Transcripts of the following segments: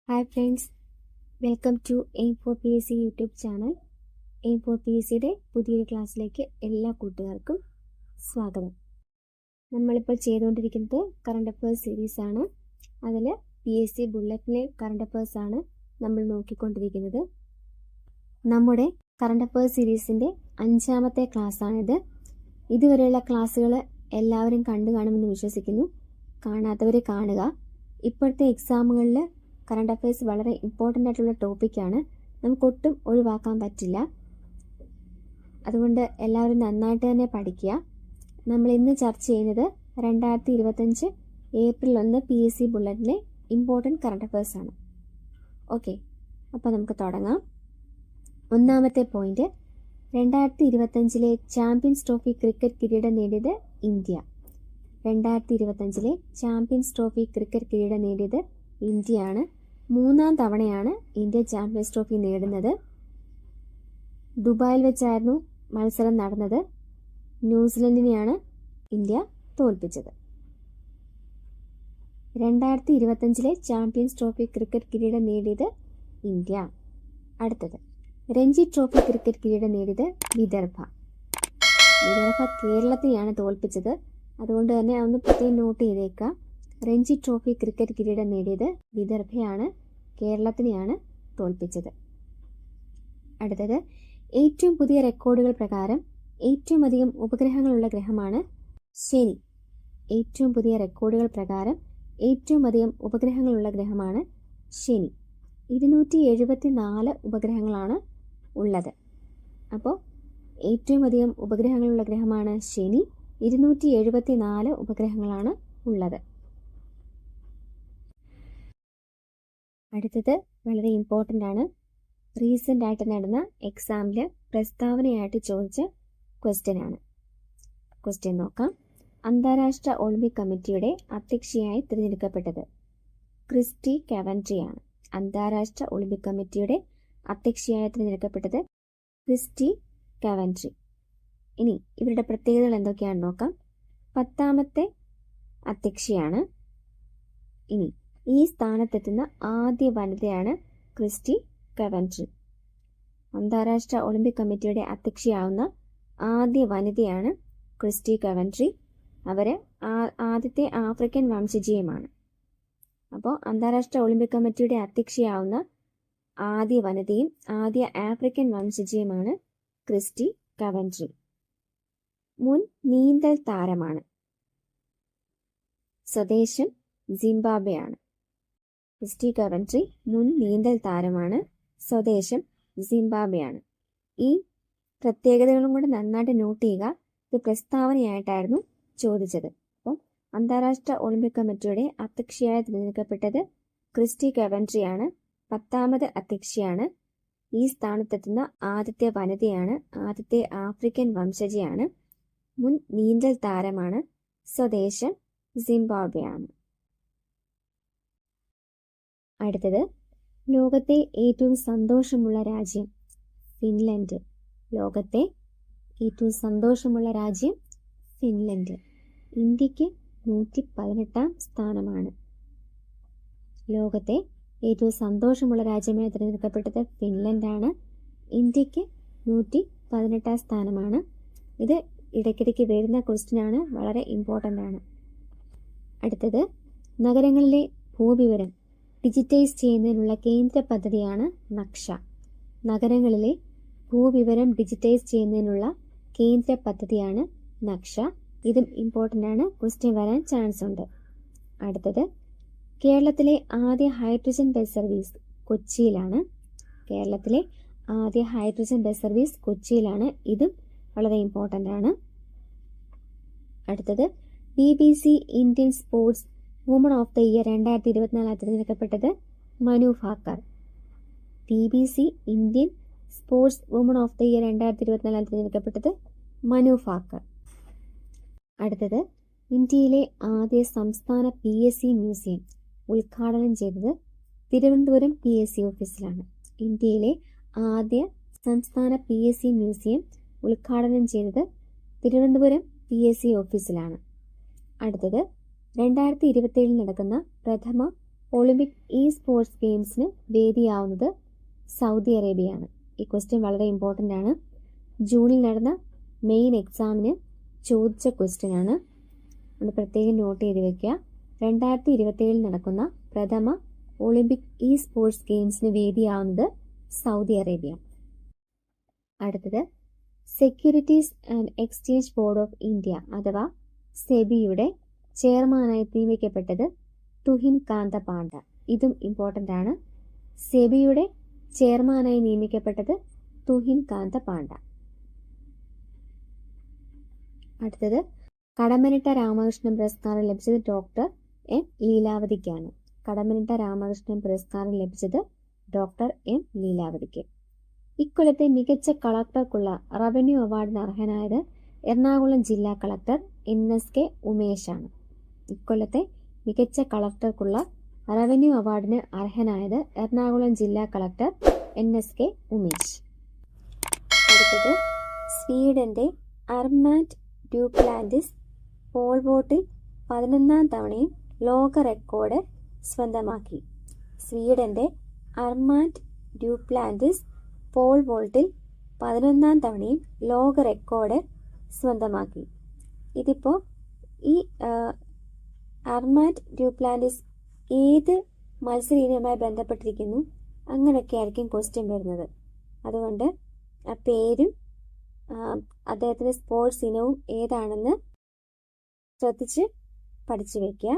Hi friends, welcome to aim for P S C YouTube channel. Aim for P S സിയുടെ പുതിയൊരു ക്ലാസ്സിലേക്ക് എല്ലാ കൂട്ടുകാർക്കും സ്വാഗതം. നമ്മളിപ്പോൾ ചെയ്തുകൊണ്ടിരിക്കുന്നത് കറണ്ട് അഫയേഴ്സ് സീരീസാണ്. അതിൽ പി എസ് സി ബുള്ളറ്റിലെ കറണ്ട് അഫയേഴ്സാണ് നമ്മൾ നോക്കിക്കൊണ്ടിരിക്കുന്നത്. നമ്മുടെ കറണ്ട് അഫയേഴ്സ് സീരീസിൻ്റെ 5ാമത്തെ ക്ലാസ്സാണിത്. ഇതുവരെയുള്ള ക്ലാസ്സുകൾ എല്ലാവരും കണ്ടു കാണുമെന്ന് വിശ്വസിക്കുന്നു. കാണാത്തവർ കാണുക. ഇപ്പോഴത്തെ എക്സാമുകളിൽ കറണ്ട് അഫയേഴ്സ് വളരെ ഇമ്പോർട്ടൻ്റ് ആയിട്ടുള്ള ടോപ്പിക്കാണ്. നമുക്കൊട്ടും ഒഴിവാക്കാൻ പറ്റില്ല. അതുകൊണ്ട് എല്ലാവരും നന്നായിട്ട് തന്നെ പഠിക്കുക. നമ്മൾ ഇന്ന് ചർച്ച ചെയ്യുന്നത് 2025 ഏപ്രിൽ 1 പി എസ് സി ബുള്ളറ്റിലെ ഇമ്പോർട്ടൻറ്റ് കറണ്ട് അഫയേഴ്സാണ്. ഓക്കെ, അപ്പോൾ നമുക്ക് തുടങ്ങാം. ഒന്നാമത്തെ പോയിന്റ്, 2025 ചാമ്പ്യൻസ് ട്രോഫി ക്രിക്കറ്റ് കിരീടം നേടിയത് ഇന്ത്യ. 2025 ചാമ്പ്യൻസ് ട്രോഫി ക്രിക്കറ്റ് കിരീടം നേടിയത് ഇന്ത്യയാണ്. 3ാം തവണയാണ് ഇന്ത്യ ചാമ്പ്യൻസ് ട്രോഫി നേടുന്നത്. ദുബായിൽ വെച്ചായിരുന്നു മത്സരം നടന്നത്. ന്യൂസിലൻഡിനെയാണ് ഇന്ത്യ തോൽപ്പിച്ചത്. 2025 ചാമ്പ്യൻസ് ട്രോഫി ക്രിക്കറ്റ് കിരീടം നേടിയത് ഇന്ത്യ. അടുത്തത്, രഞ്ജി ട്രോഫി ക്രിക്കറ്റ് കിരീടം നേടിയത് വിദർഭ. വിദർഭ കേരളത്തെയാണ് തോൽപ്പിച്ചത്. അതുകൊണ്ട് തന്നെ അതൊന്ന് പ്രത്യേകം നോട്ട് ചെയ്തേക്കുക. രഞ്ജി ട്രോഫി ക്രിക്കറ്റ് കിരീടം നേടിയത് വിദർഭയാണ്, കേരളത്തിനെയാണ് തോൽപ്പിച്ചത്. അടുത്തത്, ഏറ്റവും പുതിയ റെക്കോർഡുകൾ പ്രകാരം ഏറ്റവും അധികം ഉപഗ്രഹങ്ങളുള്ള ഗ്രഹമാണ് ശനി. ഏറ്റവും പുതിയ റെക്കോർഡുകൾ പ്രകാരം ഏറ്റവും അധികം ഉപഗ്രഹങ്ങളുള്ള ഗ്രഹമാണ് ശനി. 274 ഉപഗ്രഹങ്ങളാണ് ഉള്ളത്. അപ്പോൾ ഏറ്റവും അധികം ഉപഗ്രഹങ്ങളുള്ള ഗ്രഹമാണ് ശനി. 274 ഉപഗ്രഹങ്ങളാണ് ഉള്ളത്. അടുത്തത് വളരെ ഇമ്പോർട്ടൻ്റ് ആണ്. റീസെൻ്റ് ആയിട്ട് നടന്ന എക്സാമിൽ പ്രസ്താവനയായിട്ട് ചോദിച്ച ക്വസ്റ്റ്യൻ ആണ്. ക്വസ്റ്റ്യൻ നോക്കാം. അന്താരാഷ്ട്ര ഒളിമ്പിക് കമ്മിറ്റിയുടെ അധ്യക്ഷയായി തിരഞ്ഞെടുക്കപ്പെട്ടത് ക്രിസ്റ്റി കവൻട്രി ആണ്. അന്താരാഷ്ട്ര ഒളിമ്പിക് കമ്മിറ്റിയുടെ അധ്യക്ഷയായി തിരഞ്ഞെടുക്കപ്പെട്ടത് ക്രിസ്റ്റി കവൻട്രി. ഇനി ഇവരുടെ പ്രത്യേകതകൾ എന്തൊക്കെയാണെന്ന് നോക്കാം. 10ാമത്തെ അധ്യക്ഷയാണ്. ഇനി ഈ സ്ഥാനത്തെത്തുന്ന ആദ്യ വനിതയാണ് ക്രിസ്റ്റി കവൻട്രി. അന്താരാഷ്ട്ര ഒളിമ്പിക് കമ്മിറ്റിയുടെ അധ്യക്ഷയാവുന്ന ആദ്യ വനിതയാണ് ക്രിസ്റ്റി കവൻട്രി. അവർ ആദ്യത്തെ ആഫ്രിക്കൻ വംശജീയമാണ്. അപ്പോൾ അന്താരാഷ്ട്ര ഒളിമ്പിക് കമ്മിറ്റിയുടെ അധ്യക്ഷയാവുന്ന ആദ്യ വനിതയും ആദ്യ ആഫ്രിക്കൻ വംശജീയമാണ് ക്രിസ്റ്റി കവൻട്രി. മുൻ നീന്തൽ താരമാണ്. സ്വദേശം സിംബാബ്വെയാണ്. ക്രിസ്റ്റി കവൻട്രി മുൻ നീന്തൽ താരമാണ്. സ്വദേശം സിംബാബ്വെയാണ്. ഈ പ്രത്യേകതകളും കൂടെ നന്നായിട്ട് നോട്ട് ചെയ്യുക. ഇത് പ്രസ്താവനയായിട്ടായിരുന്നു ചോദിച്ചത്. അപ്പം അന്താരാഷ്ട്ര ഒളിമ്പിക് കമ്മിറ്റിയുടെ അധ്യക്ഷയായി തിരഞ്ഞെടുക്കപ്പെട്ടത് ക്രിസ്റ്റി കവൻട്രിയാണ്. 10ാമത് അധ്യക്ഷയാണ്. ഈ സ്ഥാനത്തെത്തുന്ന ആദ്യത്തെ വനിതയാണ്. ആദ്യത്തെ ആഫ്രിക്കൻ വംശജയാണ്. മുൻ നീന്തൽ താരമാണ്. സ്വദേശം സിംബാബ്വെയാണ്. അടുത്തത്, ലോകത്തെ ഏറ്റവും സന്തോഷമുള്ള രാജ്യം ഫിൻലൻഡ്. ലോകത്തെ ഏറ്റവും സന്തോഷമുള്ള രാജ്യം ഫിൻലൻഡ്. ഇന്ത്യക്ക് 118ാം സ്ഥാനമാണ്. ലോകത്തെ ഏറ്റവും സന്തോഷമുള്ള രാജ്യമായി തിരഞ്ഞെടുക്കപ്പെട്ടത് ഫിൻലൻഡാണ്. ഇന്ത്യക്ക് 118ാം സ്ഥാനമാണ്. ഇത് ഇടയ്ക്കിടയ്ക്ക് വരുന്ന ക്വസ്റ്റ്യൻ ആണ്, വളരെ ഇമ്പോർട്ടൻ്റ് ആണ്. അടുത്തത്, നഗരങ്ങളിലെ ഭൂവിവരം ഡിജിറ്റൈസ് ചെയ്യുന്നതിനുള്ള കേന്ദ്ര പദ്ധതിയാണ് നക്ഷ. നഗരങ്ങളിലെ ഭൂവിവരം ഡിജിറ്റൈസ് ചെയ്യുന്നതിനുള്ള കേന്ദ്ര പദ്ധതിയാണ് നക്ഷ. ഇതും ഇമ്പോർട്ടൻ്റ് ആണ്, ക്വസ്റ്റ്യൻ വരാൻ ചാൻസ് ഉണ്ട്. അടുത്തത്, കേരളത്തിലെ ആദ്യ ഹൈഡ്രജൻ ബസ് സർവീസ് കൊച്ചിയിലാണ്. കേരളത്തിലെ ആദ്യ ഹൈഡ്രജൻ ബസ് സർവീസ് കൊച്ചിയിലാണ്. ഇതും വളരെ ഇമ്പോർട്ടൻ്റ് ആണ്. അടുത്തത്, BBC Indian sports woman of the year 2024 തിരഞ്ഞെടുക്കപ്പെട്ടത് Manu Bhaker. BBC Indian sports woman of the year 2024 തിരഞ്ഞെടുക്കപ്പെട്ടത് മനു ഭാക്കർ. അടുത്തത്, ഇന്ത്യയിലെ ആദ്യ സംസ്ഥാന PSC മ്യൂസിയം ഉദ്ഘാടനം ചെയ്തത് തിരുവനന്തപുരം PSC ഓഫീസിലാണ്. ഇന്ത്യയിലെ ആദ്യ സംസ്ഥാന PSC മ്യൂസിയം ഉദ്ഘാടനം ചെയ്തത് തിരുവനന്തപുരം PSC ഓഫീസിലാണ്. അടുത്തത്, 2027 നടക്കുന്ന പ്രഥമ ഒളിമ്പിക് ഇ സ്പോർട്സ് ഗെയിംസിന് വേദിയാവുന്നത് സൗദി അറേബ്യയാണ്. ഈ ക്വസ്റ്റ്യൻ വളരെ ഇമ്പോർട്ടൻ്റ് ആണ്. ജൂണിൽ നടന്ന മെയിൻ എക്സാമിന് ചോദിച്ച ക്വസ്റ്റ്യൻ ആണ്. അത് പ്രത്യേകം നോട്ട് ചെയ്ത് വെക്കുക. 2027 നടക്കുന്ന പ്രഥമ ഒളിമ്പിക് ഇ സ്പോർട്സ് ഗെയിംസിന് വേദിയാവുന്നത് സൗദി അറേബ്യ. അടുത്തത് securities and exchange board of India അഥവാ സെബിയുടെ ചെയർമാനായി നിയമിക്കപ്പെട്ടത് തുഹിൻ കാന്ത പാണ്ഡ. ഇതും ഇമ്പോർട്ടൻ്റ് ആണ്. സെബിയുടെ ചെയർമാനായി നിയമിക്കപ്പെട്ടത് തുഹിൻ കാന്ത പാണ്ഡ. അടുത്തത് കടമ്മനിട്ട രാമകൃഷ്ണൻ പുരസ്കാരം ലഭിച്ചത് ഡോക്ടർ എം ലീലാവതിക്കാണ്. കടമ്മനിട്ട രാമകൃഷ്ണൻ പുരസ്കാരം ലഭിച്ചത് ഡോക്ടർ എം ലീലാവതിക്ക്. ഇക്കൊല്ലത്തെ മികച്ച കളക്ടർക്കുള്ള റവന്യൂ അവാർഡിന് അർഹനായത് എറണാകുളം ജില്ലാ കളക്ടർ NSK ഉമേഷാണ്. ഇക്കൊല്ലത്തെ മികച്ച കളക്ടർക്കുള്ള റവന്യൂ അവാർഡിന് അർഹനായത് എറണാകുളം ജില്ലാ കളക്ടർ NSK ഉമേഷ്. അടുത്തത് സ്വീഡന്റെ അർമാൻഡ് ഡ്യൂപ്ലാന്റിസ് പോൾ വോൾട്ടിൽ 11ാം തവണയും ലോക റെക്കോർഡ് സ്വന്തമാക്കി. സ്വീഡന്റെ അർമാൻഡ് ഡ്യൂപ്ലാന്റിസ് പോൾ വോൾട്ടിൽ 11ാം തവണയും ലോക റെക്കോർഡ് സ്വന്തമാക്കി. ഇതിപ്പോൾ ഈ അർമാൻഡ് ഡ്യൂപ്ലാന്റിസ് ഏത് മത്സര ഇനവുമായി ബന്ധപ്പെട്ടിരിക്കുന്നു അങ്ങനെയൊക്കെ ആയിരിക്കും ക്വസ്റ്റ്യൻ വരുന്നത്. അതുകൊണ്ട് ആ പേരും അദ്ദേഹത്തിൻ്റെ സ്പോർട്സ് ഇനവും ഏതാണെന്ന് ശ്രദ്ധിച്ച് പഠിച്ചു വയ്ക്കുക.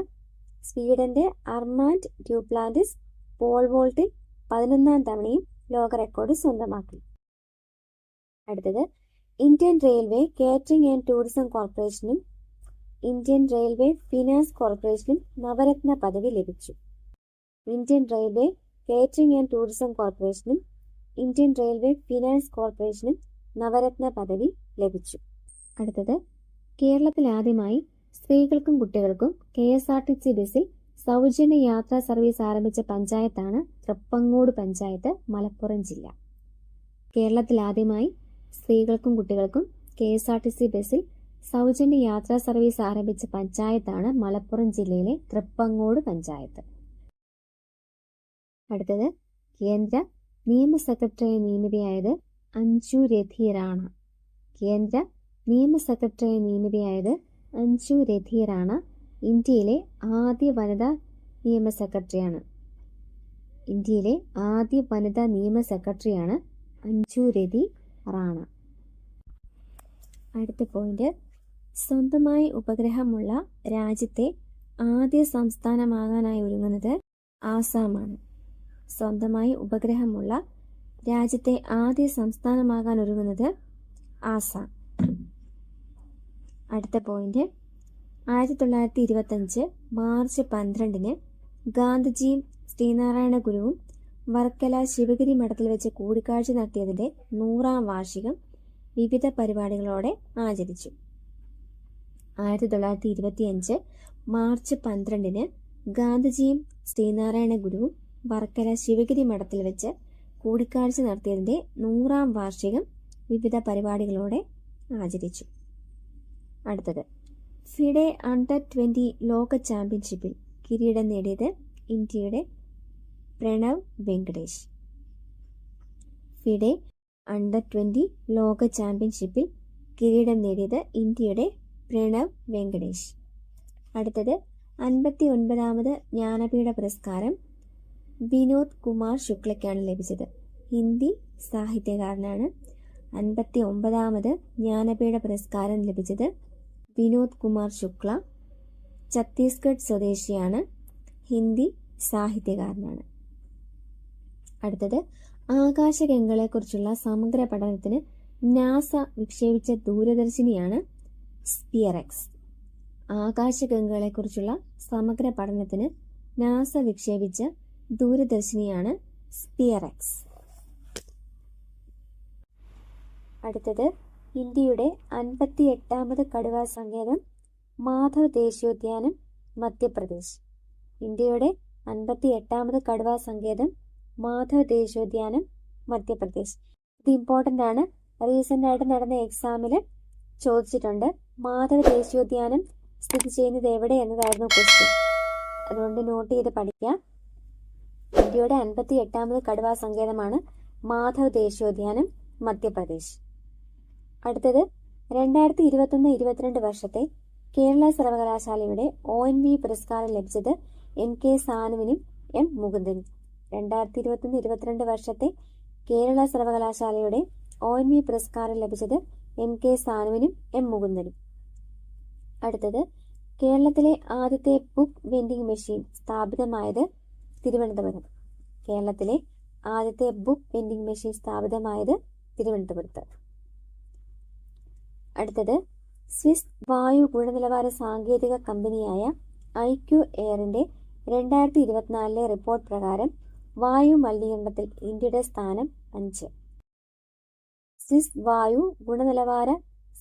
സ്വീഡന്റെ അർമാൻഡ് ഡ്യൂപ്ലാന്റിസ് പോൾ വോൾട്ടിൽ 11ാം തവണയും ലോക റെക്കോർഡ് സ്വന്തമാക്കി. അടുത്തത് Indian railway catering and tourism കോർപ്പറേഷനും ഇന്ത്യൻ റെയിൽവേ ഫിനാൻസ് കോർപ്പറേഷനും നവരത്ന പദവി ലഭിച്ചു. Indian railway catering and tourism കോർപ്പറേഷനും ഇന്ത്യൻ റെയിൽവേ ഫിനാൻസ് കോർപ്പറേഷനും നവരത്ന പദവി ലഭിച്ചു. അടുത്തത് കേരളത്തിൽ ആദ്യമായി സ്ത്രീകൾക്കും കുട്ടികൾക്കും KSRTC ബസ്സിൽ സൗജന്യ യാത്രാ സർവീസ് ആരംഭിച്ച പഞ്ചായത്താണ് തൃപ്പങ്ങോട് പഞ്ചായത്ത്, മലപ്പുറം ജില്ല. കേരളത്തിൽ ആദ്യമായി സ്ത്രീകൾക്കും കുട്ടികൾക്കും KSRTC ബസ്സിൽ സൗജന്യ യാത്രാ സർവീസ് ആരംഭിച്ച പഞ്ചായത്താണ് മലപ്പുറം ജില്ലയിലെ തൃപ്പങ്ങോട് പഞ്ചായത്ത്. അടുത്തത് കേന്ദ്ര നിയമ സെക്രട്ടറിയായി നിയമിതയായത് അഞ്ജു രഥി റാണ. കേന്ദ്ര നിയമ സെക്രട്ടറിയായി നിയമിതയായത് അഞ്ജു രഥി റാണ ഇന്ത്യയിലെ ആദ്യ വനിതാ നിയമ സെക്രട്ടറിയാണ്. ഇന്ത്യയിലെ ആദ്യ വനിതാ നിയമ സെക്രട്ടറിയാണ് അഞ്ജു രഥി റാണ. അടുത്ത പോയിന്റ്, സ്വന്തമായി ഉപഗ്രഹമുള്ള രാജ്യത്തെ ആദ്യ സംസ്ഥാനമാകാനായി ഒരുങ്ങുന്നത് ആസാമാണ്. സ്വന്തമായി ഉപഗ്രഹമുള്ള രാജ്യത്തെ ആദ്യ സംസ്ഥാനമാകാൻ ഒരുങ്ങുന്നത് ആസാം. അടുത്ത പോയിന്റ്, 1925 മാർച്ച് 12 ഗാന്ധിജിയും ശ്രീനാരായണ ഗുരുവും വർക്കല ശിവഗിരി മഠത്തിൽ വെച്ച് കൂടിക്കാഴ്ച നടത്തിയതിൻ്റെ 100ാം വാർഷികം വിവിധ പരിപാടികളോടെ ആചരിച്ചു. 1925 മാർച്ച് 12 ഗാന്ധിജിയും ശ്രീനാരായണ ഗുരുവും വർക്കല ശിവഗിരി മഠത്തിൽ വെച്ച് കൂടിക്കാഴ്ച നടത്തിയതിൻ്റെ 100ാം വാർഷികം വിവിധ പരിപാടികളോടെ ആചരിച്ചു. അടുത്തത് ഫിഡെ അണ്ടർ-20 ലോക ചാമ്പ്യൻഷിപ്പിൽ കിരീടം നേടിയത് ഇന്ത്യയുടെ പ്രണവ് വെങ്കടേഷ്. ഫിഡെ അണ്ടർ-20 ലോക ചാമ്പ്യൻഷിപ്പിൽ കിരീടം നേടിയത് ഇന്ത്യയുടെ പ്രണവ് വെങ്കടേഷ്. അടുത്തത് 59ാമത് ജ്ഞാനപീഠ പുരസ്കാരം വിനോദ് കുമാർ ശുക്ലയ്ക്കാണ് ലഭിച്ചത്. ഹിന്ദി സാഹിത്യകാരനാണ്. 59ാമത് ജ്ഞാനപീഠ പുരസ്കാരം ലഭിച്ചത് വിനോദ് കുമാർ ശുക്ല. ഛത്തീസ്ഗഡ് സ്വദേശിയാണ്. ഹിന്ദി സാഹിത്യകാരനാണ്. അടുത്തത് ആകാശഗംഗകളെക്കുറിച്ചുള്ള സമഗ്ര പഠനത്തിന് നാസ വിക്ഷേപിച്ച ദൂരദർശിനിയാണ് സ്പിയറെക്സ്. ആകാശഗംഗകളെക്കുറിച്ചുള്ള സമഗ്ര പഠനത്തിന് നാസ വിക്ഷേപിച്ച ദൂരദർശിനിയാണ് സ്പിയറെക്സ്. അടുത്തത് ഇന്ത്യയുടെ 58ാമത് കടുവാ സങ്കേതം മാധവ് ദേശീയോദ്യാനം, മധ്യപ്രദേശ്. ഇന്ത്യയുടെ 58ാമത് കടുവാ സങ്കേതം മാധവ് ദേശീയോദ്യാനം, മധ്യപ്രദേശ്. ഇത് ഇമ്പോർട്ടൻ്റ് ആണ്. റീസെൻ്റ് ആയിട്ട് നടന്ന എക്സാമിൽ ചോദിച്ചിട്ടുണ്ട്. മാധവ് ദേശീയോദ്യാനം സ്ഥിതി ചെയ്യുന്നത് എവിടെ എന്നതായിരുന്നു ക്വസ്റ്റ്യൻ. അതുകൊണ്ട് നോട്ട് ചെയ്ത് പഠിക്കുക. ഇന്ത്യയുടെ 58ാമത് കടുവാ സങ്കേതമാണ് മാധവ് ദേശീയോദ്യാനം, മധ്യപ്രദേശ്. അടുത്തത് 2021-22 വർഷത്തെ കേരള സർവകലാശാലയുടെ ONV പുരസ്കാരം ലഭിച്ചത് MK സാനുവിനും M മുകുന്ദനും. 2021-22 വർഷത്തെ കേരള സർവകലാശാലയുടെ ONV പുരസ്കാരം ലഭിച്ചത് MK സാനുവിനും M മുകുന്ദനും. അടുത്തത് കേരളത്തിലെ ആദ്യത്തെ ബുക്ക് വെൻഡിംഗ് മെഷീൻ സ്ഥാപിതമായത് തിരുവനന്തപുരം. കേരളത്തിലെ ആദ്യത്തെ ബുക്ക് വെൻഡിംഗ് മെഷീൻ സ്ഥാപിതമായത് തിരുവനന്തപുരത്ത്. അടുത്തത് സ്വിസ് വായു ഗുണനിലവാര സാങ്കേതിക കമ്പനിയായ IQ എയറിന്റെ 2024 റിപ്പോർട്ട് പ്രകാരം വായു മലിനീകരണത്തിൽ ഇന്ത്യയുടെ സ്ഥാനം 5. സ്വിസ് വായു ഗുണനിലവാര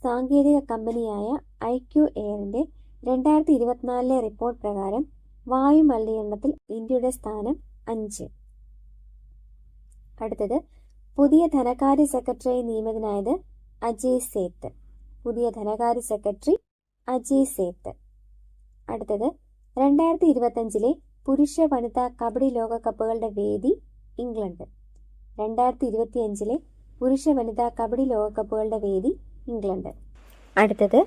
സാങ്കേതിക കമ്പനിയായ IQ എയറിന്റെ 2024 റിപ്പോർട്ട് പ്രകാരം വായു മലിനീകരണത്തിൽ ഇന്ത്യയുടെ സ്ഥാനം 5. അടുത്തത് പുതിയ ധനകാര്യ സെക്രട്ടറിയായി നിയമിതനായത് അജയ് സേത്ത്. പുതിയ ധനകാര്യ സെക്രട്ടറി അജയ് സേത്ത്. അടുത്തത് 2025 പുരുഷ വനിതാ കബഡി ലോകകപ്പുകളുടെ വേദി ഇംഗ്ലണ്ട്. 2025 പുരുഷ വനിതാ കബഡി ലോകകപ്പുകളുടെ വേദി ഇംഗ്ലണ്ട്. അടുത്തത്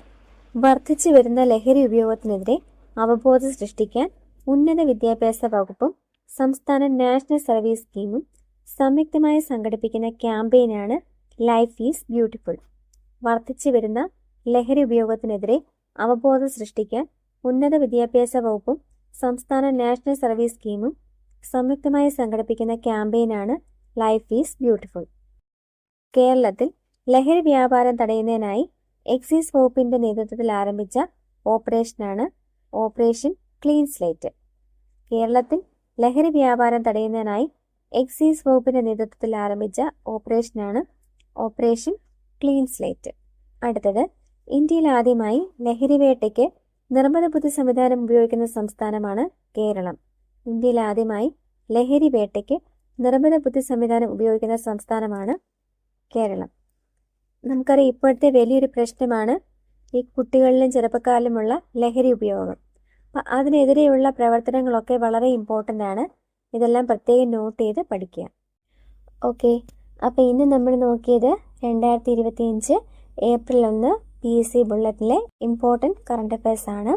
വർദ്ധിച്ചു വരുന്ന ലഹരി ഉപയോഗത്തിനെതിരെ അവബോധം സൃഷ്ടിക്കാൻ ഉന്നത വിദ്യാഭ്യാസ വകുപ്പും സംസ്ഥാന നാഷണൽ സർവീസ് സ്കീമും സംയുക്തമായി സംഘടിപ്പിക്കുന്ന ക്യാമ്പയിനാണ് ലൈഫ് ഈസ് ബ്യൂട്ടിഫുൾ. വർദ്ധിച്ചു വരുന്ന ലഹരി ഉപയോഗത്തിനെതിരെ അവബോധം സൃഷ്ടിക്കാൻ ഉന്നത വിദ്യാഭ്യാസ വകുപ്പും സംസ്ഥാന നാഷണൽ സർവീസ് സ്കീമും സംയുക്തമായി സംഘടിപ്പിക്കുന്ന ക്യാമ്പയിനാണ് ലൈഫ് ഈസ് ബ്യൂട്ടിഫുൾ. കേരളത്തിൽ ലഹരി വ്യാപാരം തടയുന്നതിനായി എക്സൈസ് വകുപ്പിന്റെ നേതൃത്വത്തിൽ ആരംഭിച്ച ഓപ്പറേഷനാണ് ഓപ്പറേഷൻ ക്ലീൻ സ്ലേറ്റ്. കേരളത്തിൽ ലഹരി വ്യാപാരം തടയുന്നതിനായി എക്സൈസ് വകുപ്പിന്റെ നേതൃത്വത്തിൽ ആരംഭിച്ച ഓപ്പറേഷനാണ് ഓപ്പറേഷൻ ക്ലീൻ സ്ലേറ്റ്. അടുത്തത് ഇന്ത്യയിൽ ആദ്യമായി ലഹരി വേട്ടയ്ക്ക് നിർമ്മിത ബുദ്ധി സംവിധാനം ഉപയോഗിക്കുന്ന സംസ്ഥാനമാണ് കേരളം. ഇന്ത്യയിൽ ആദ്യമായി ലഹരി വേട്ടയ്ക്ക് നിർമ്മിത ബുദ്ധി സംവിധാനം ഉപയോഗിക്കുന്ന സംസ്ഥാനമാണ് കേരളം. നമുക്കറിയാം, ഇപ്പോഴത്തെ വലിയൊരു പ്രശ്നമാണ് ഈ കുട്ടികളിലും ചെറുപ്പക്കാരിലുമുള്ള ലഹരി ഉപയോഗം. അപ്പം അതിനെതിരെയുള്ള പ്രവർത്തനങ്ങളൊക്കെ വളരെ ഇമ്പോർട്ടൻ്റ് ആണ്. ഇതെല്ലാം പ്രത്യേകം നോട്ട് ചെയ്ത് പഠിക്കുക. ഓക്കെ, അപ്പോൾ ഇന്ന് നമ്മൾ നോക്കിയത് 2025 ഏപ്രിൽ 1 PSC ബുള്ളറ്റിലെ ഇമ്പോർട്ടൻറ്റ് കറണ്ട് അഫയേഴ്സ് ആണ്.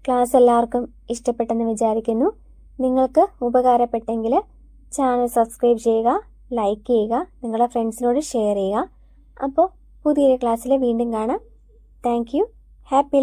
ക്ലാസ് എല്ലാവർക്കും ഇഷ്ടപ്പെട്ടെന്ന് വിചാരിക്കുന്നു. നിങ്ങൾക്ക് ഉപകാരപ്പെട്ടെങ്കിൽ ചാനൽ സബ്സ്ക്രൈബ് ചെയ്യുക, ലൈക്ക് ചെയ്യുക, നിങ്ങളുടെ ഫ്രണ്ട്സിനോട് ഷെയർ ചെയ്യുക. അപ്പോൾ പുതിയൊരു ക്ലാസ്സിൽ വീണ്ടും കാണാം. Thank you. ഹാപ്പി